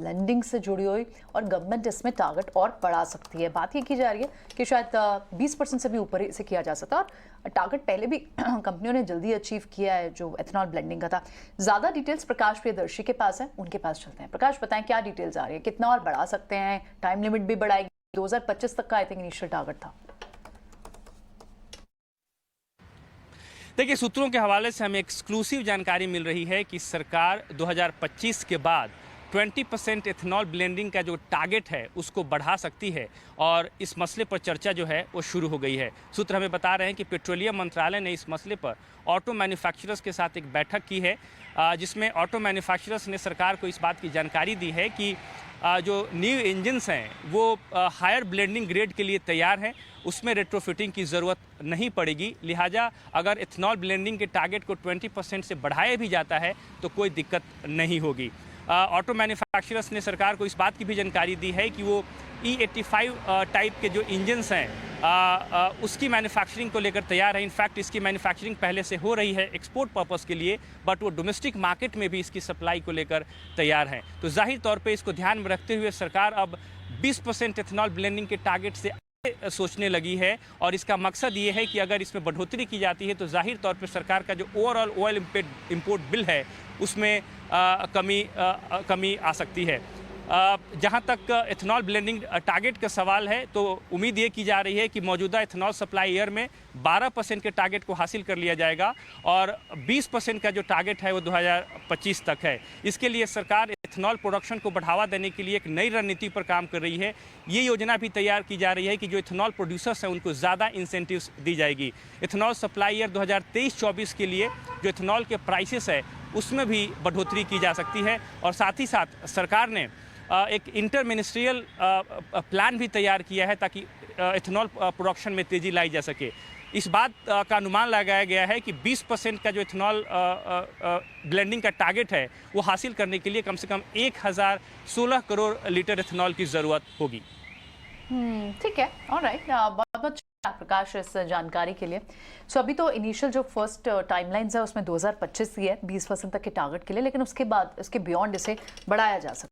Blending से जुड़ी हुई और गवर्नमेंट इसमें टारगेट और बढ़ा सकती है। बात ये की जा रही है कि शायद 20% से भी ऊपर इसे किया जा सकता है और टारगेट पहले भी कंपनियों ने जल्दी अचीव किया है जो एथेनॉल ब्लेंडिंग का था। ज़्यादा डिटेल्स प्रकाश प्रियदर्शी के पास है, उनके पास चलते हैं। प्रकाश, बताएं क्या डिटेल्स आ रही है, कितना और बढ़ा सकते हैं, टाइम लिमिट भी बढ़ाएगी, 2025 तक का आई थिंक इनिशियल टारगेट था। देखिए, सूत्रों के हवाले से हमें एक्सक्लूसिव जानकारी मिल रही है कि सरकार 2025 के बाद 20% एथेनॉल ब्लेंडिंग का जो टारगेट है उसको बढ़ा सकती है और इस मसले पर चर्चा जो है वो शुरू हो गई है। सूत्र हमें बता रहे हैं कि पेट्रोलियम मंत्रालय ने इस मसले पर ऑटो मैन्युफैक्चरर्स के साथ एक बैठक की है, जिसमें ऑटो मैन्युफैक्चरर्स ने सरकार को इस बात की जानकारी दी है कि जो न्यू इंजन्स हैं वो हायर ब्लेंडिंग ग्रेड के लिए तैयार हैं, उसमें रेट्रोफिटिंग की ज़रूरत नहीं पड़ेगी। लिहाजा अगर एथेनॉल ब्लेंडिंग के टारगेट को 20% से बढ़ाया भी जाता है तो कोई दिक्कत नहीं होगी। ऑटो मैन्युफैक्चरर्स ने सरकार को इस बात की भी जानकारी दी है कि वो E85 टाइप के जो इंजन्स हैं उसकी मैन्युफैक्चरिंग को लेकर तैयार है। इनफैक्ट इसकी मैन्युफैक्चरिंग पहले से हो रही है एक्सपोर्ट पर्पस के लिए, बट वो डोमेस्टिक मार्केट में भी इसकी सप्लाई को लेकर तैयार हैं। तो जाहिर तौर पे इसको ध्यान में रखते हुए सरकार अब 20% एथेनॉल ब्लेंडिंग के टारगेट से सोचने लगी है और इसका मकसद ये है कि अगर इसमें बढ़ोतरी की जाती है तो जाहिर तौर पे सरकार का जो ओवरऑल ऑयल इंपोर्ट बिल है उसमें कमी आ सकती है। जहां तक एथेनॉल ब्लेंडिंग टारगेट का सवाल है तो उम्मीद ये की जा रही है कि मौजूदा एथेनॉल सप्लाई ईयर में 12% के टारगेट को हासिल कर लिया जाएगा और 20% का जो टारगेट है वो 2025 तक है। इसके लिए सरकार एथेनॉल प्रोडक्शन को बढ़ावा देने के लिए एक नई रणनीति पर काम कर रही है। ये योजना भी तैयार की जा रही है कि जो एथेनॉल प्रोड्यूसर्स हैं उनको ज़्यादा इंसेंटिव्स दी जाएगी। एथेनॉल सप्लाई ईयर 2023-24 के लिए जो एथेनॉल के प्राइसेस है उसमें भी बढ़ोतरी की जा सकती है और साथ ही साथ सरकार ने एक इंटर मिनिस्ट्रियल प्लान भी तैयार किया है ताकि एथेनॉल प्रोडक्शन में तेज़ी लाई जा सके। इस बात का अनुमान लगाया गया है कि 20% का जो एथेनॉल ब्लेंडिंग का टारगेट है वो हासिल करने के लिए कम से कम 1016 करोड़ लीटर एथेनॉल की ज़रूरत होगी। ठीक है, ऑलराइट, बहुत बहुत प्रकाश इस जानकारी के लिए। सो अभी तो इनिशियल जो फर्स्ट टाइमलाइंस है उसमें 2025 ही है 20% तक के टारगेट के लिए, लेकिन उसके बाद इसके बियॉन्ड इसे बढ़ाया जा सकता है।